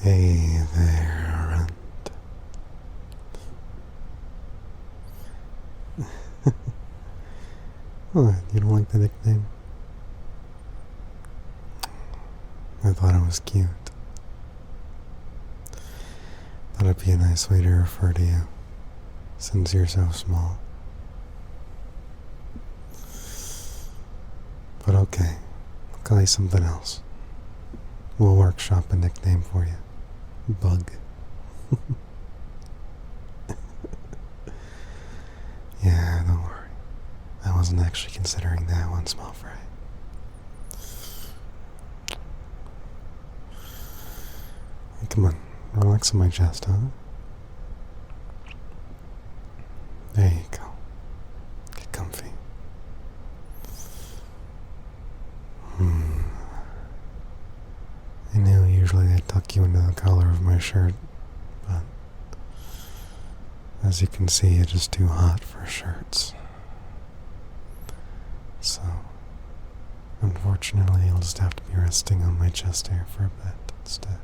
Hey there, oh, you don't like the nickname? I thought it was cute. Thought it'd be a nice way to refer to you, since you're so small. But okay, I'll call you something else. We'll workshop a nickname for you. Bug. Yeah, don't worry. I wasn't actually considering that one, small fry. Hey, come on, relax on my chest, huh? There you go. Get comfy. I know usually I tuck you into the collar of my shirt, but as you can see, it is too hot for shirts. So, unfortunately, you'll just have to be resting on my chest hair for a bit instead.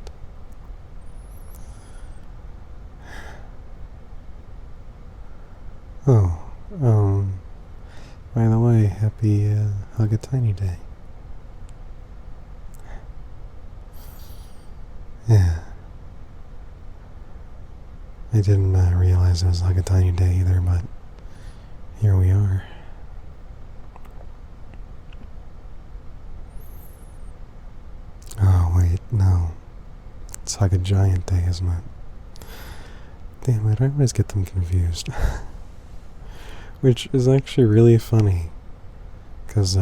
Oh, by the way, happy Hug a Tiny Day. Yeah. I didn't realize it was Hug a Tiny Day either, but here we are. Oh, wait, no. It's Hug a Giant Day, isn't it? Damn it, I always get them confused. Which is actually really funny. Because,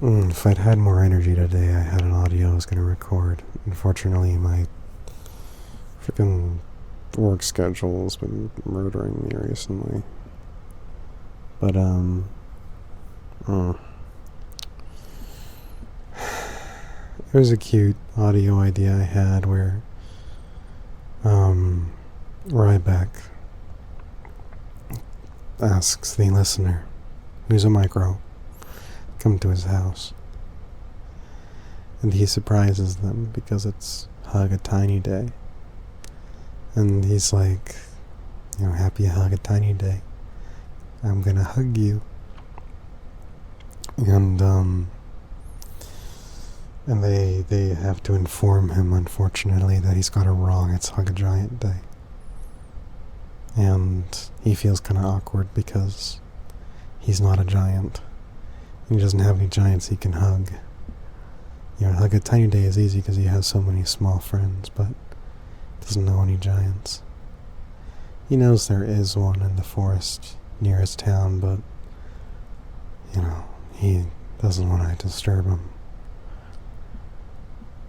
if I'd had more energy today, I had an audio I was going to record. Unfortunately, my freaking work schedule has been murdering me recently. But, it was a cute audio idea I had where, Ryback asks the listener, who's a micro, come to his house. And he surprises them because it's Hug a Tiny Day. And he's like, happy Hug a Tiny Day. I'm gonna hug you. And they have to inform him, unfortunately, that he's got it wrong. It's Hug a Giant Day. And he feels kind of awkward because he's not a giant. He doesn't have any giants he can hug. Hug a Tiny Day is easy because he has so many small friends, but doesn't know any giants. He knows there is one in the forest near his town, but, he doesn't want to disturb him.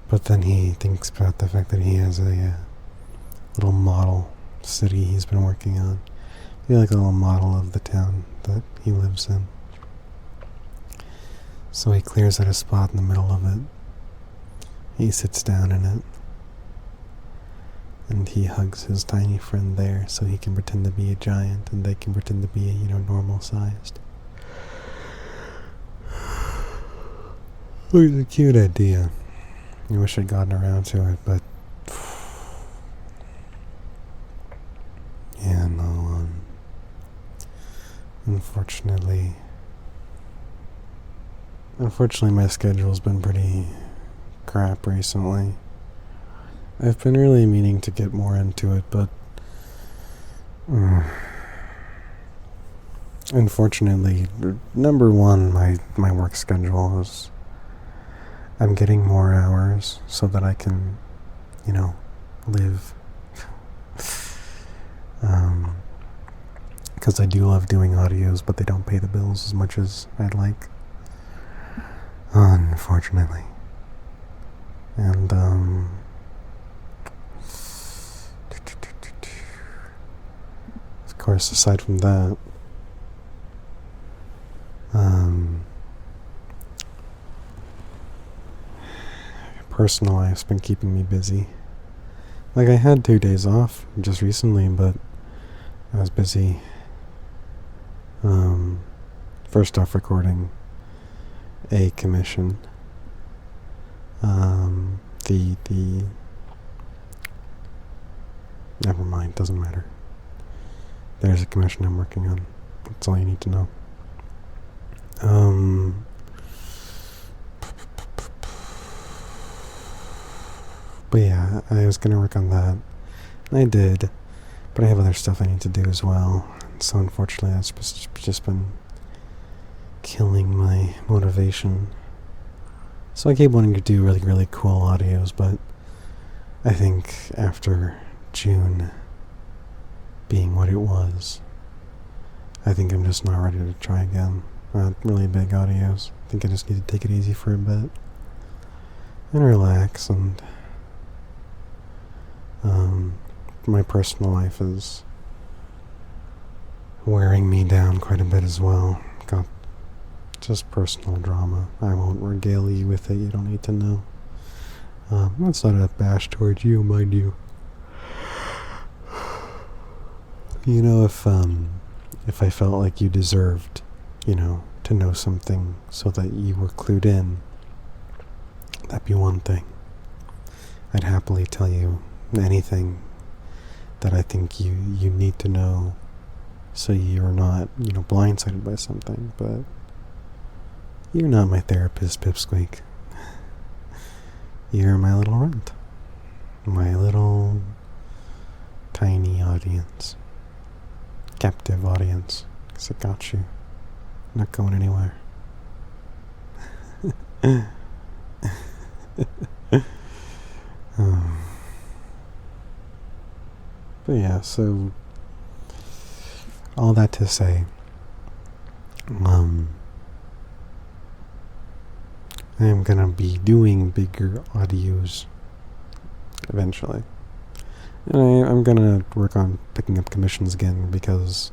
But then he thinks about the fact that he has a little model city he's been working on. Be like a little model of the town that he lives in. So he clears out a spot in the middle of it. He sits down in it. And he hugs his tiny friend there so he can pretend to be a giant and they can pretend to be, normal sized. It was a cute idea. I wish I'd gotten around to it, but yeah, no, unfortunately my schedule's been pretty crap recently. I've been really meaning to get more into it, but unfortunately, number one, my work schedule is I'm getting more hours so that I can, live. Because I do love doing audios, but they don't pay the bills as much as I'd like. Unfortunately. And, of course, aside from that, personal life's been keeping me busy. Like, I had 2 days off just recently, but I was busy, first off recording a commission, the never mind, doesn't matter. There's a commission I'm working on. That's all you need to know. But yeah, I was gonna work on that. I did, but I have other stuff I need to do as well. So unfortunately, that's just been killing my motivation. So I keep wanting to do really, really cool audios, but I think after June being what it was, I think I'm just not ready to try again. Really big audios. I think I just need to take it easy for a bit and relax, and my personal life is wearing me down quite a bit as well. Got just personal drama. I won't regale you with it. You don't need to know. That's not a bash towards you, mind you. You know, if I felt like you deserved, to know something so that you were clued in, that'd be one thing. I'd happily tell you anything that I think you need to know so you're not, blindsided by something, but you're not my therapist, Pipsqueak. You're my little runt. My little tiny audience. Captive audience. 'Cause I got you. Not going anywhere. But yeah, so all that to say, I am gonna be doing bigger audios eventually. And I'm gonna work on picking up commissions again, because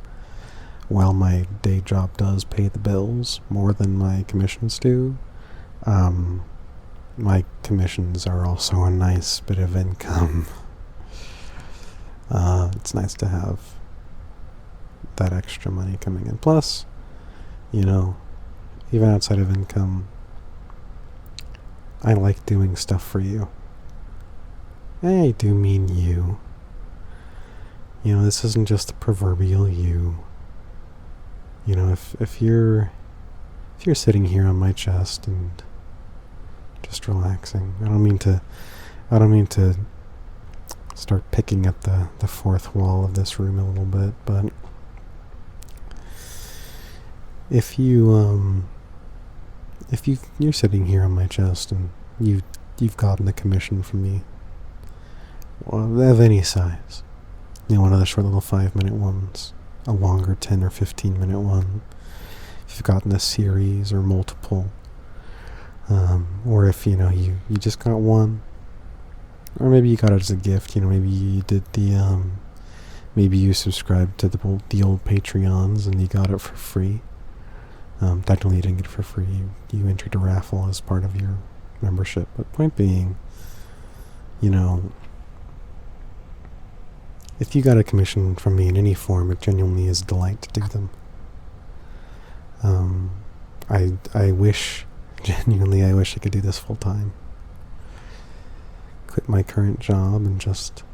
while my day job does pay the bills more than my commissions do, my commissions are also a nice bit of income. It's nice to have that extra money coming in. Plus, even outside of income, I like doing stuff for you. I do mean you. This isn't just the proverbial you. If you're sitting here on my chest and just relaxing, I don't mean to start picking at the fourth wall of this room a little bit, but if you're sitting here on my chest and you've gotten a commission from me, of any size, one of the short little 5-minute ones, a longer 10 or 15-minute one, if you've gotten a series or multiple, or if you just got one, or maybe you got it as a gift. Maybe you did maybe you subscribed to the old Patreons and you got it for free. Technically you didn't get it for free. You entered a raffle as part of your membership. But point being, if you got a commission from me in any form, it genuinely is a delight to do them. I wish I could do this full time. Quit my current job and just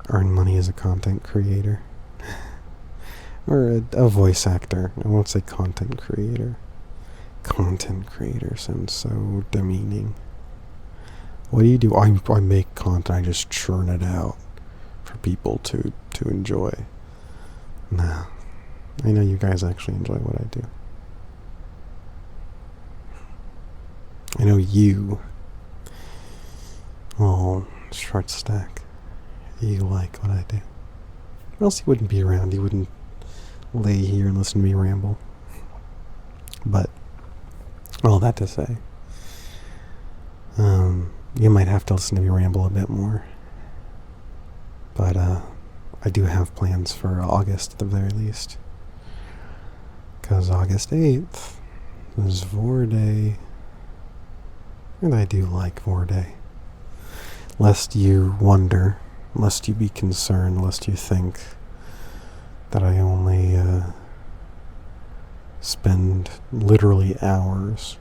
earn money as a content creator. Or a voice actor. I won't say content creator. Content creator sounds so demeaning. What do? I make content, I just churn it out for people to enjoy. Nah. I know you guys actually enjoy what I do. I know you, short stack, you like what I do. Or else you wouldn't be around. You wouldn't lay here and listen to me ramble. But all that to say, you might have to listen to me ramble a bit more. But I do have plans for August at the very least. Because August 8th is Vor Day. And I do like Vor Day. Lest you wonder, lest you be concerned, lest you think that I only spend literally hours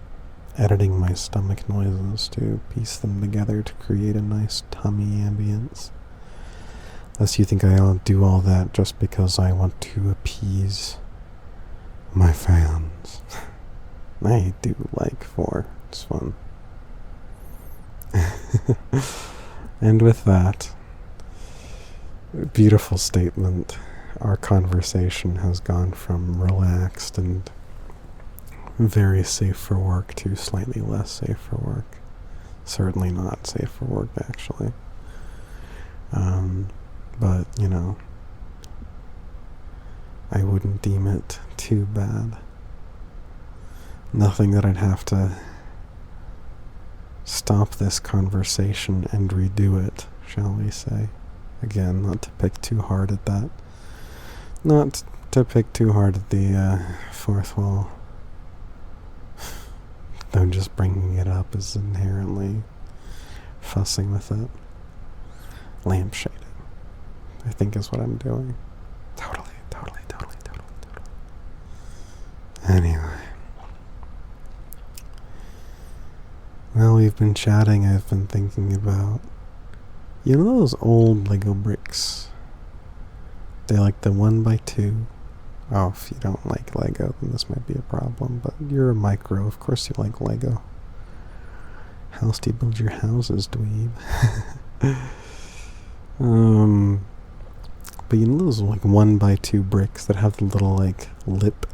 editing my stomach noises to piece them together to create a nice tummy ambience. Unless you think I'll do all that just because I want to appease my fans. I do like 4. It's fun. And with that beautiful statement, our conversation has gone from relaxed and very safe for work to slightly less safe for work. Certainly not safe for work, actually. But, you know, I wouldn't deem it too bad. Nothing that I'd have to stop this conversation and redo it, shall we say. Again, not to pick too hard at that. Not to pick too hard at the fourth wall. Though just bringing it up is inherently fussing with it. Lampshading, I think, is what I'm doing. Totally. Anyway. Well, we've been chatting. I've been thinking about, you know, those old Lego bricks? They like the 1x2. Oh, if you don't like Lego, then this might be a problem. But you're a micro. Of course you like Lego. How else do you build your houses, dweeb? But you know those like 1x2 bricks that have the little like lip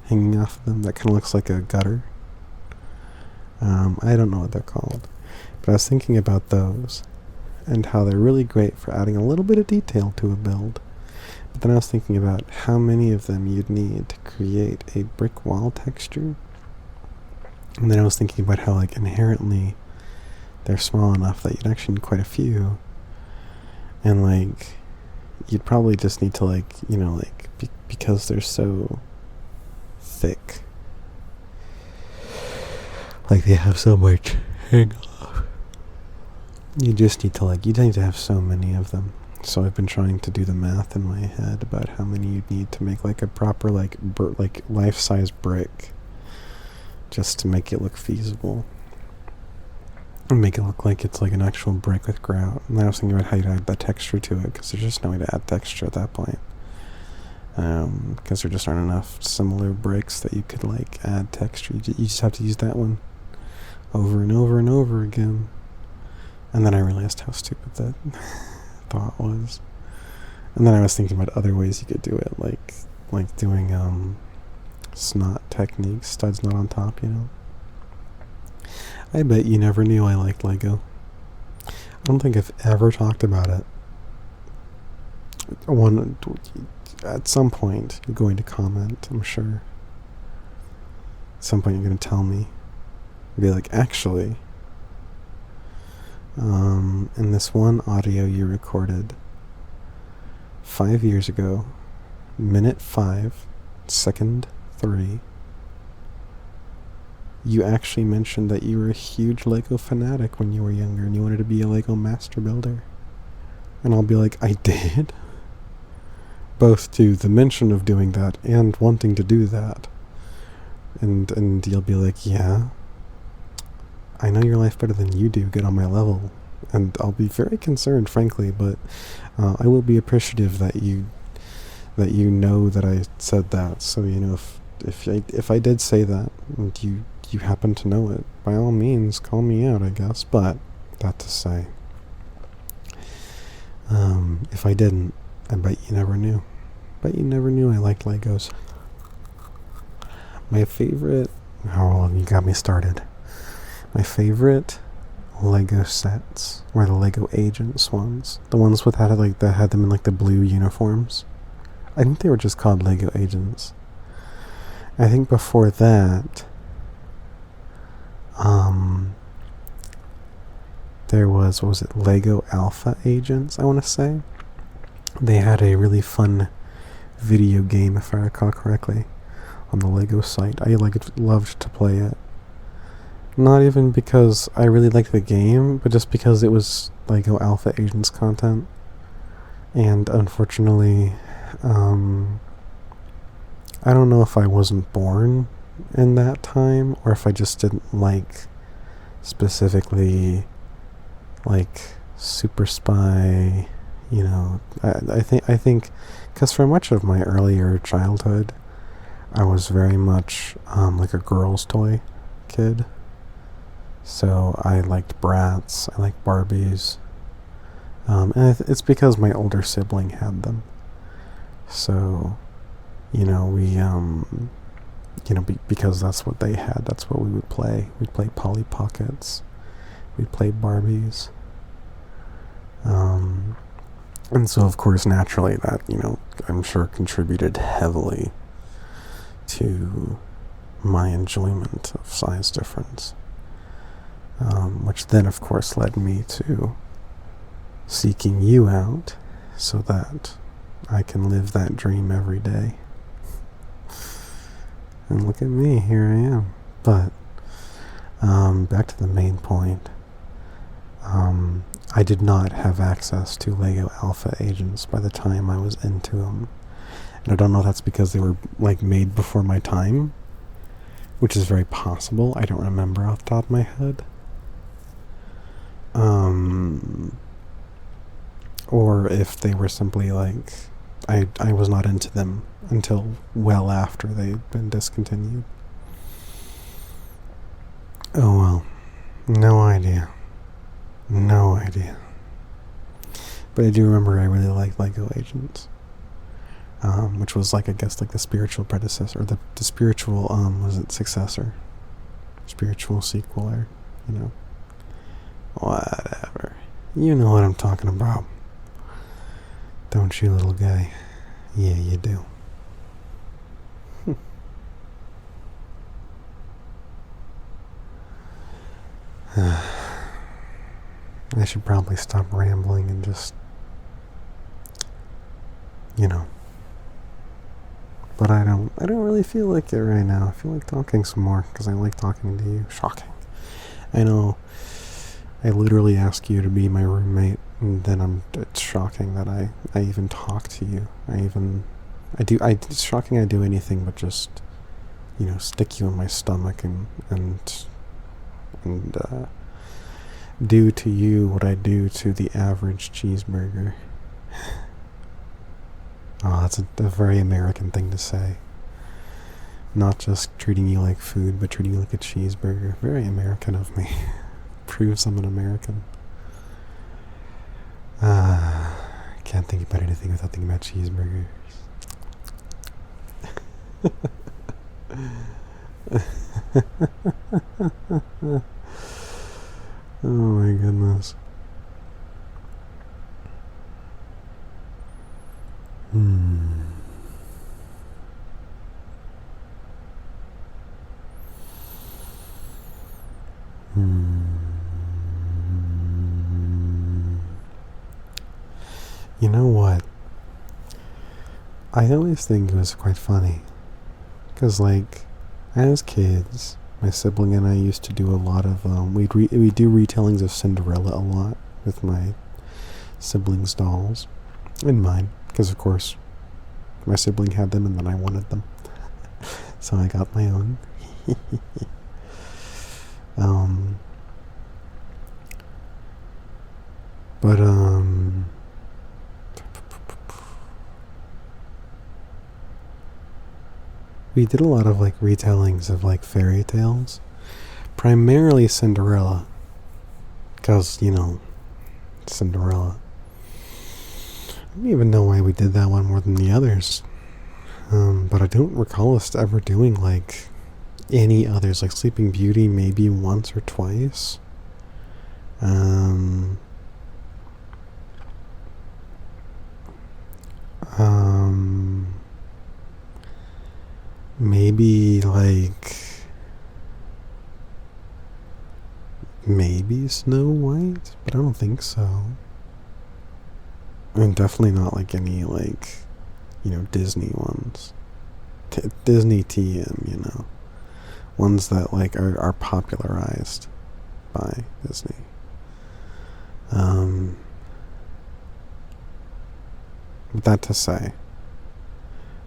hanging off of them that kind of looks like a gutter? I don't know what they're called. But I was thinking about those and how they're really great for adding a little bit of detail to a build. But then I was thinking about how many of them you'd need to create a brick wall texture. And then I was thinking about how, like, inherently they're small enough that you'd actually need quite a few. And, like, you'd probably just need to, like, you know, like, because they're so thick. Like, they have so much hang off. You just need to, like, you need to have so many of them. So I've been trying to do the math in my head about how many you'd need to make, like, a proper, like, life-size brick, just to make it look feasible. And make it look like it's, like, an actual brick with grout. And then I was thinking about how you'd add that texture to it, because there's just no way to add texture at that point. Because there just aren't enough similar bricks that you could, like, add texture. You just have to use that one over and over and over again. And then I realized how stupid that thought was. And then I was thinking about other ways you could do it, like doing snot techniques, studs not on top, you know. I bet you never knew I liked Lego. I don't think I've ever talked about it. At some point you're going to comment, I'm sure. At some point you're going to tell me. Be like, actually, in this one audio you recorded 5 years ago, minute 5, second 3, you actually mentioned that you were a huge Lego fanatic when you were younger and you wanted to be a Lego master builder. And I'll be like, I did? Both to the mention of doing that and wanting to do that. And you'll be like, yeah, I know your life better than you do, get on my level. And I'll be very concerned, frankly, but I will be appreciative that you know that I said that. So, you know, if I did say that and you happen to know it, by all means call me out, I guess. But that to say, if I didn't, I bet you never knew. Bet you never knew I liked Legos. My favorite, oh, you got me started. My favorite Lego sets were the Lego Agents ones. The ones that had them in like the blue uniforms. I think they were just called Lego Agents. I think before that, there was, what was it, Lego Alpha Agents, I want to say. They had a really fun video game, if I recall correctly, on the Lego site. I loved to play it. Not even because I really liked the game, but just because it was Lego Alpha Agents content. And unfortunately, I don't know if I wasn't born in that time, or if I just didn't like specifically like Super Spy, I think because for much of my earlier childhood I was very much like a girl's toy kid. So I liked Bratz, I liked Barbies, and it's because my older sibling had them. So, because that's what they had, that's what we would play. We'd play Polly Pockets, we'd play Barbies. And so, of course, naturally, that, I'm sure contributed heavily to my enjoyment of size difference. Which then, of course, led me to seeking you out so that I can live that dream every day. And look at me, here I am. But, back to the main point. I did not have access to Lego Alpha Agents by the time I was into them. And I don't know if that's because they were, made before my time, which is very possible. I don't remember off the top of my head. Or if they were simply I was not into them until well after they'd been discontinued. Oh well. No idea. But I do remember I really liked Lego Agents. Which was I guess the spiritual predecessor, or the spiritual, was it successor? Spiritual sequel, or, whatever. You know what I'm talking about. Don't you, little guy? Yeah, you do. I should probably stop rambling and just, But I don't really feel like it right now. I feel like talking some more, because I like talking to you. Shocking. I know. I literally ask you to be my roommate, and then it's shocking that I even talk to you. It's shocking I do anything but just, stick you in my stomach and do to you what I do to the average cheeseburger. Oh, that's a very American thing to say. Not just treating you like food, but treating you like a cheeseburger. Very American of me. Proves I'm an American. Can't think about anything without thinking about cheeseburgers. Oh my goodness. You know what? I always think it was quite funny. Because, as kids, my sibling and I used to do a lot of, we do retellings of Cinderella a lot with my siblings' dolls. And mine. Because, of course, my sibling had them and then I wanted them. So I got my own. We did a lot of retellings of fairy tales, primarily Cinderella, because Cinderella. I don't even know why we did that one more than the others, but I don't recall us ever doing any others, Sleeping Beauty maybe once or twice. Maybe maybe Snow White, but I don't think so. And definitely not any Disney ones. Disney TM, ones that are popularized by Disney. But that to say,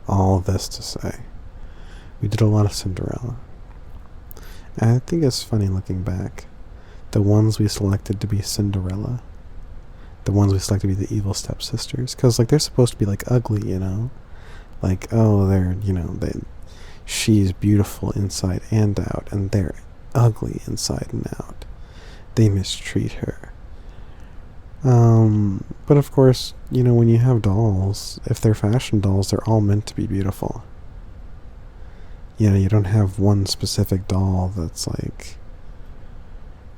all of this to say, We did a lot of Cinderella. And I think it's funny looking back. The ones we selected to be Cinderella, the ones we selected to be the evil stepsisters, because like they're supposed to be like ugly, you know, like oh they're she's beautiful inside and out, and they're ugly inside and out. They mistreat her. But of course, when you have dolls, if they're fashion dolls, they're all meant to be beautiful. You don't have one specific doll that's like,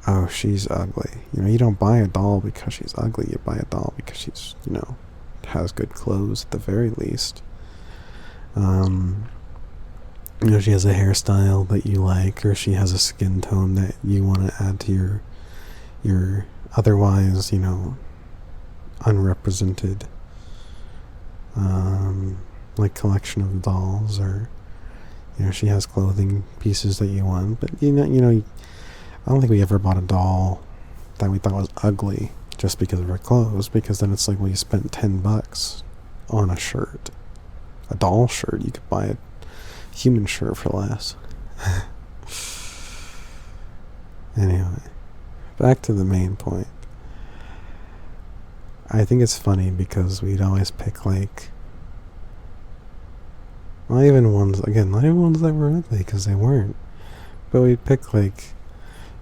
oh, she's ugly. You don't buy a doll because she's ugly. You buy a doll because she's, has good clothes at the very least. She has a hairstyle that you like, or she has a skin tone that you want to add to your otherwise, unrepresented, like collection of dolls, or she has clothing pieces that you want. But I don't think we ever bought a doll that we thought was ugly just because of her clothes, because then it's like, well, you spent $10 on a shirt, a doll shirt. You could buy a human shirt for less. Anyway, back to the main point. I think it's funny because we'd always pick like, not even ones that were ugly, because they weren't, but we'd pick like,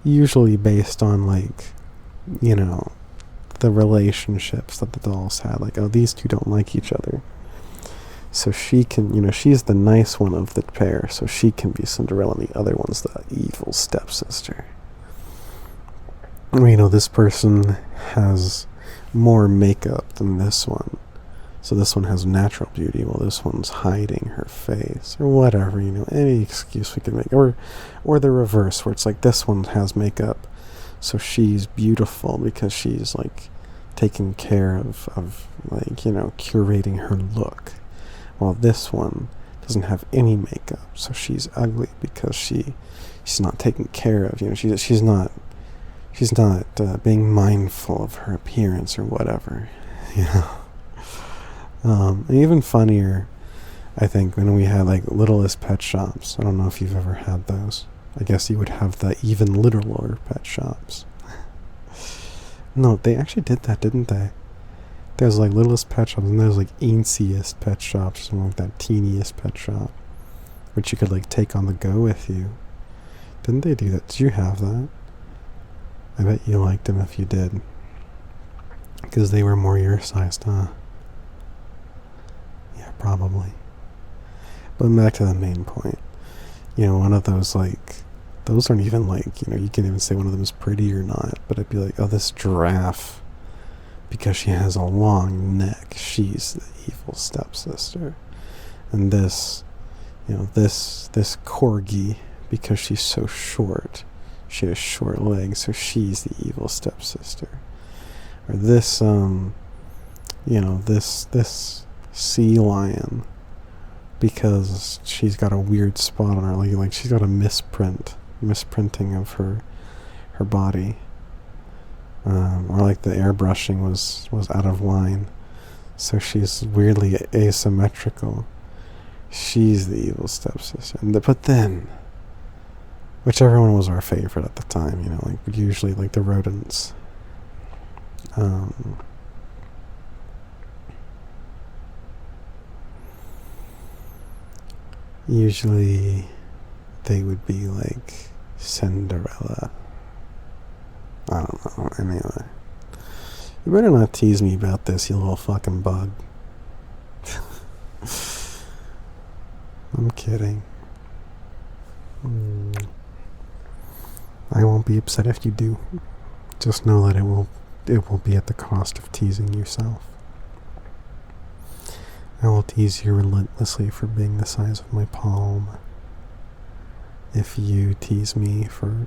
usually based on like, the relationships that the dolls had. Like, oh, these two don't like each other, so she can, she's the nice one of the pair, so she can be Cinderella, and the other one's the evil stepsister. This person has more makeup than this one, so this one has natural beauty while this one's hiding her face, or whatever, any excuse we could make. Or the reverse, where it's like, this one has makeup, so she's beautiful because she's like taking care of like, curating her look, while this one doesn't have any makeup, so she's ugly because she's not taken care of. She's not being mindful of her appearance or whatever. And even funnier, I think, when we had like Littlest Pet Shops. I don't know if you've ever had those. I guess you would have the even littler pet shops. No, they actually did that, didn't they? There's like Littlest Pet Shops, and there's like Enciest Pet Shops, something like that, teeniest pet shop, which you could like take on the go with you. Didn't they do that? Did you have that? I bet you liked them if you did, because they were more your size, huh? Yeah, probably. But back to the main point. One of those, like, those aren't even like, you can't even say one of them is pretty or not, but I'd be like, oh, this giraffe, because she has a long neck, she's the evil stepsister. And this, this corgi, because she's so short, she has short legs, so she's the evil stepsister. Or this, this sea lion, because she's got a weird spot on her, like she's got a misprinting of her body, or like the airbrushing was out of line, so she's weirdly asymmetrical. She's the evil stepsister. But then, whichever one was our favorite at the time, like usually like the rodents. Usually they would be like Cinderella. I don't know. Anyway, you better not tease me about this, you little fucking bug. I'm kidding. I won't be upset if you do. Just know that it will be at the cost of teasing yourself. I will tease you relentlessly for being the size of my palm. If you tease me for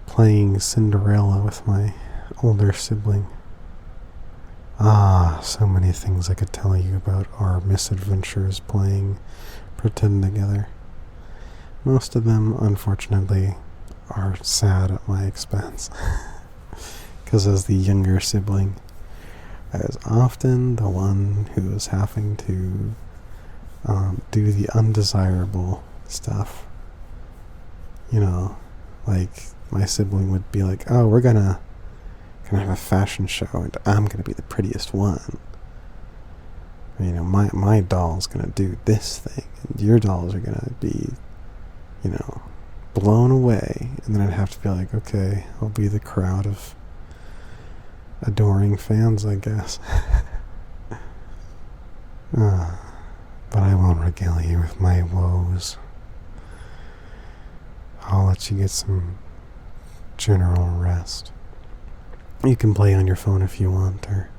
playing Cinderella with my older sibling. So many things I could tell you about our misadventures playing pretend together. Most of them, unfortunately, are sad at my expense. Because as the younger sibling, I was often the one who was having to do the undesirable stuff. You know, like my sibling would be like, oh, we're gonna have a fashion show and I'm gonna be the prettiest one. You know, my doll's gonna do this thing and your dolls are gonna be, you know, blown away. And then I'd have to be like, okay, I'll be the crowd of adoring fans, I guess. But I won't regale you with my woes. I'll let you get some general rest. You can play on your phone if you want, or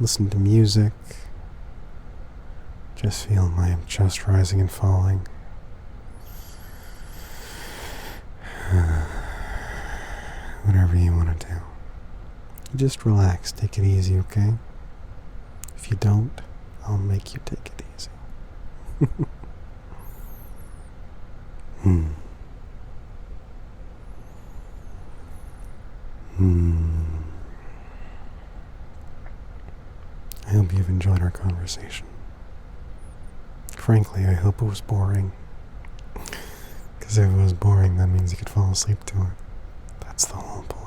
listen to music. Just feel my chest rising and falling. Whatever you want to do. Just relax, take it easy, okay? If you don't, I'll make you take it easy. I hope you've enjoyed our conversation. Frankly, I hope it was boring. Because if it was boring, that means you could fall asleep to it. That's the whole point.